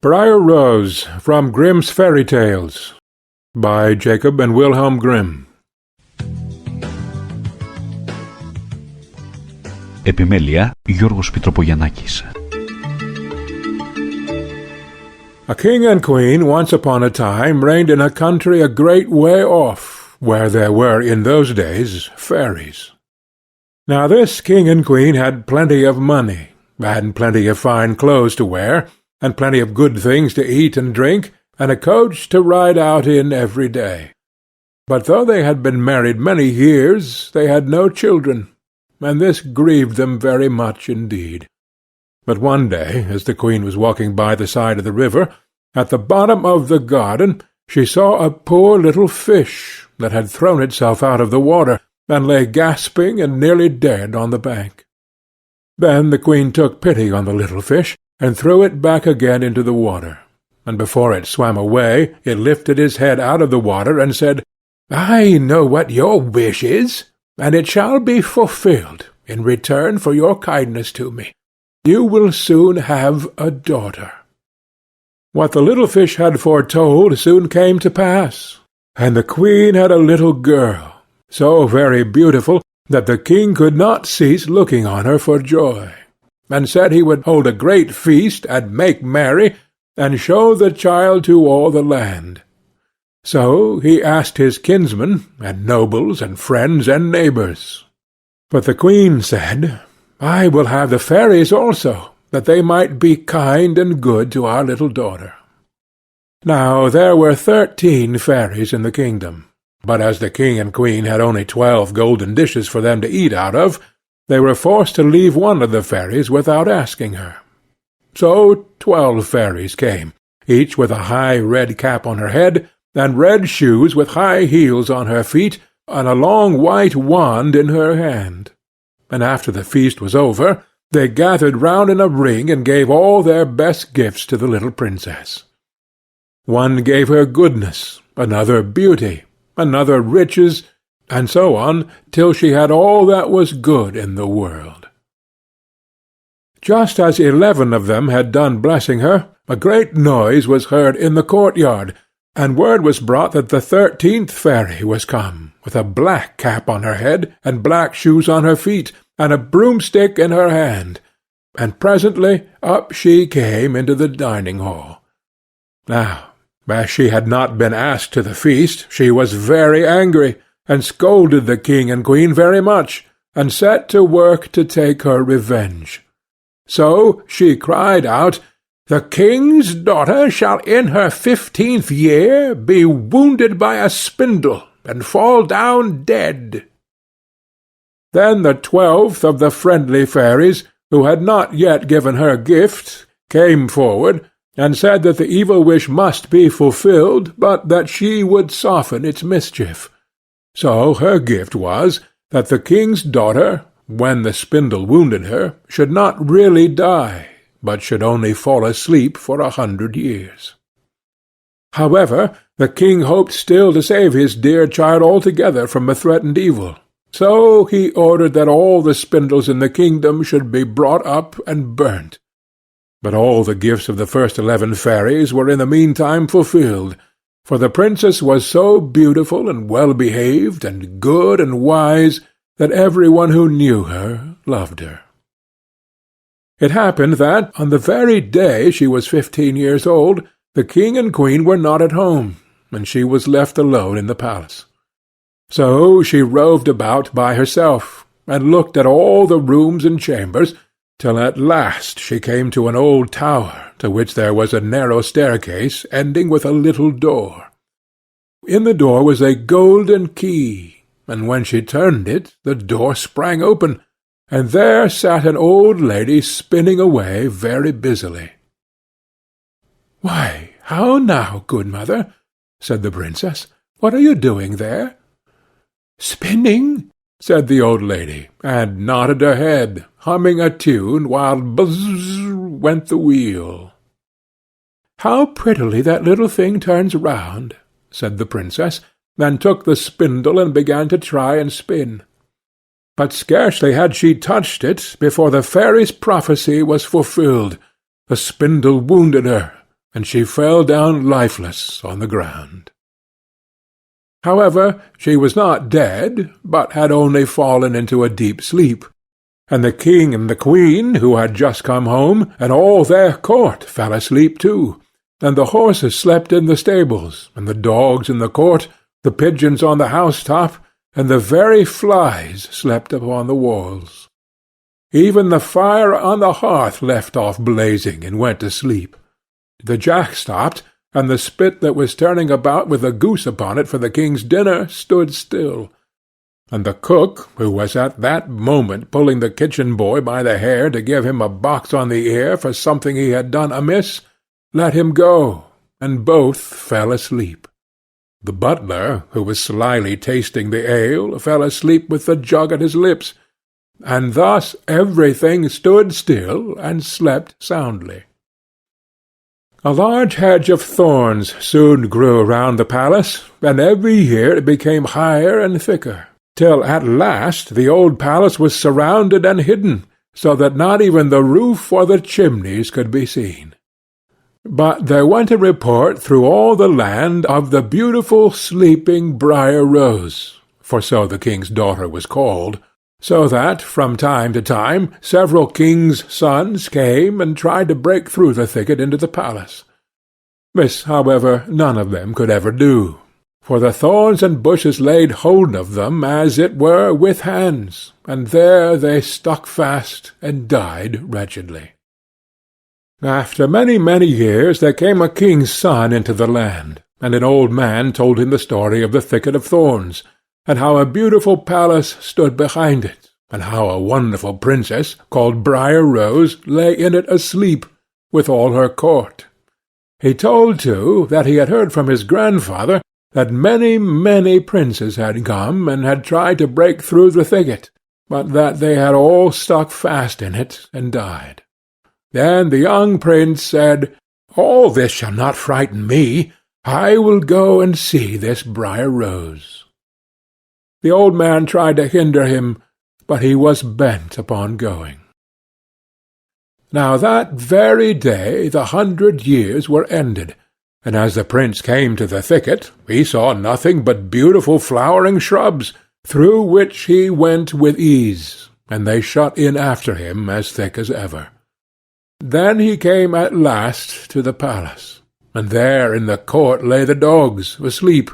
Briar Rose, from Grimm's Fairy Tales, by Jacob and Wilhelm Grimm. Επιμέλεια Γιώργος Πιτροπογιαννάκης. A king and queen once upon a time reigned in a country a great way off, where there were in those days fairies. Now this king and queen had plenty of money, and plenty of fine clothes to wear, and plenty of good things to eat and drink, and a coach to ride out in every day. But though they had been married many years, they had no children, and this grieved them very much indeed. But one day, as the queen was walking by the side of the river, at the bottom of the garden she saw a poor little fish that had thrown itself out of the water, and lay gasping and nearly dead on the bank. Then the queen took pity on the little fish, and threw it back again into the water, and before it swam away it lifted his head out of the water and said, "I know what your wish is, and it shall be fulfilled in return for your kindness to me. You will soon have a daughter." What the little fish had foretold soon came to pass, and the queen had a little girl, so very beautiful that the king could not cease looking on her for joy, and said he would hold a great feast, and make merry, and show the child to all the land. So he asked his kinsmen, and nobles, and friends, and neighbours. But the queen said, "I will have the fairies also, that they might be kind and good to our little daughter." Now there were 13 fairies in the kingdom, but as the king and queen had only 12 golden dishes for them to eat out of, they were forced to leave one of the fairies without asking her. So 12 fairies came, each with a high red cap on her head, and red shoes with high heels on her feet, and a long white wand in her hand. And after the feast was over, they gathered round in a ring and gave all their best gifts to the little princess. One gave her goodness, another beauty, another riches, and so on, till she had all that was good in the world. Just as 11 of them had done blessing her, a great noise was heard in the courtyard, and word was brought that the 13th fairy was come, with a black cap on her head, and black shoes on her feet, and a broomstick in her hand, and presently up she came into the dining-hall. Now, as she had not been asked to the feast, she was very angry, and scolded the king and queen very much, and set to work to take her revenge. So she cried out, "The king's daughter shall in her 15th year be wounded by a spindle, and fall down dead." Then the 12th of the friendly fairies, who had not yet given her gift, came forward, and said that the evil wish must be fulfilled, but that she would soften its mischief. So her gift was, that the king's daughter, when the spindle wounded her, should not really die, but should only fall asleep for 100 years. However, the king hoped still to save his dear child altogether from a threatened evil, so he ordered that all the spindles in the kingdom should be brought up and burnt. But all the gifts of the first 11 fairies were in the meantime fulfilled, for the princess was so beautiful and well-behaved and good and wise that every one who knew her loved her. It happened that, on the very day she was 15 years old, the king and queen were not at home, and she was left alone in the palace. So she roved about by herself, and looked at all the rooms and chambers, till at last she came to an old tower, to which there was a narrow staircase ending with a little door. In the door was a golden key, and when she turned it, the door sprang open, and there sat an old lady spinning away very busily. "Why, how now, good mother?" said the princess. "What are you doing there?" "Spinning," said the old lady, and nodded her head, humming a tune, while buzz went the wheel. "How prettily that little thing turns round," said the princess, and took the spindle and began to try and spin. But scarcely had she touched it before the fairy's prophecy was fulfilled. The spindle wounded her, and she fell down lifeless on the ground. However, she was not dead, but had only fallen into a deep sleep, and the king and the queen, who had just come home, and all their court fell asleep too, and the horses slept in the stables, and the dogs in the court, the pigeons on the housetop, and the very flies slept upon the walls. Even the fire on the hearth left off blazing and went to sleep. The jack stopped, and the spit that was turning about with a goose upon it for the king's dinner stood still, and the cook, who was at that moment pulling the kitchen boy by the hair to give him a box on the ear for something he had done amiss, let him go, and both fell asleep. The butler, who was slyly tasting the ale, fell asleep with the jug at his lips, and thus everything stood still and slept soundly. A large hedge of thorns soon grew round the palace, and every year it became higher and thicker, till at last the old palace was surrounded and hidden, so that not even the roof or the chimneys could be seen. But there went a report through all the land of the beautiful sleeping Briar Rose, for so the king's daughter was called, so that from time to time several kings' sons came and tried to break through the thicket into the palace. This, however, none of them could ever do, for the thorns and bushes laid hold of them as it were with hands, and there they stuck fast and died wretchedly. After many, many years there came a king's son into the land, and an old man told him the story of the thicket of thorns, and how a beautiful palace stood behind it, and how a wonderful princess, called Briar Rose, lay in it asleep, with all her court. He told, too, that he had heard from his grandfather that many, many princes had come and had tried to break through the thicket, but that they had all stuck fast in it and died. Then the young prince said, "All this shall not frighten me. I will go and see this Briar Rose." The old man tried to hinder him, but he was bent upon going. Now that very day the 100 years were ended, and as the prince came to the thicket, he saw nothing but beautiful flowering shrubs, through which he went with ease, and they shut in after him as thick as ever. Then he came at last to the palace, and there in the court lay the dogs, asleep,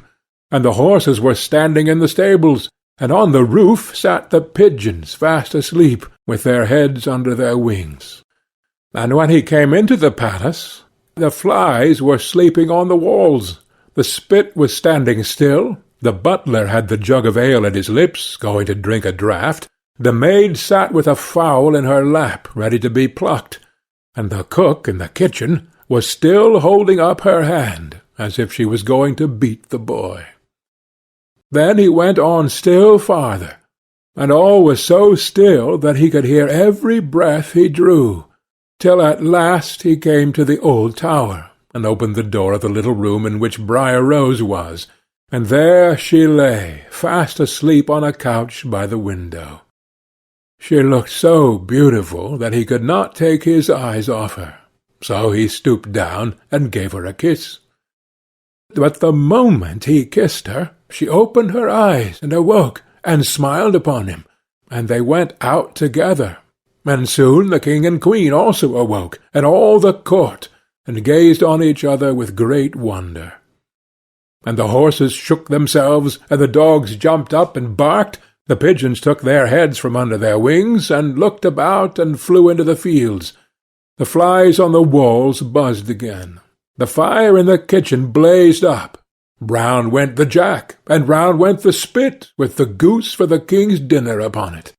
and the horses were standing in the stables, and on the roof sat the pigeons fast asleep, with their heads under their wings. And when he came into the palace, the flies were sleeping on the walls, the spit was standing still, the butler had the jug of ale at his lips, going to drink a draught, the maid sat with a fowl in her lap, ready to be plucked, and the cook in the kitchen was still holding up her hand, as if she was going to beat the boy. Then he went on still farther, and all was so still that he could hear every breath he drew, till at last he came to the old tower, and opened the door of the little room in which Briar Rose was, and there she lay, fast asleep on a couch by the window. She looked so beautiful that he could not take his eyes off her, so he stooped down and gave her a kiss. But the moment he kissed her, she opened her eyes and awoke, and smiled upon him, and they went out together. And soon the king and queen also awoke, and all the court, and gazed on each other with great wonder. And the horses shook themselves, and the dogs jumped up and barked, the pigeons took their heads from under their wings, and looked about, and flew into the fields. The flies on the walls buzzed again. The fire in the kitchen blazed up. Round went the jack, and round went the spit, with the goose for the king's dinner upon it.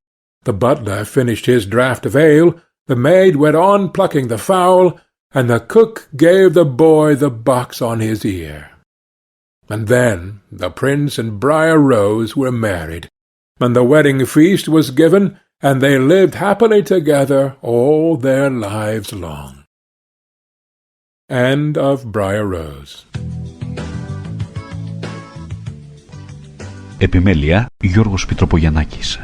The butler finished his draught of ale, the maid went on plucking the fowl, and the cook gave the boy the box on his ear. And then the prince and Briar Rose were married, and the wedding feast was given, and they lived happily together all their lives long. End of Briar Rose. Επιμέλεια Γιώργος Πιτροπογιαννάκης.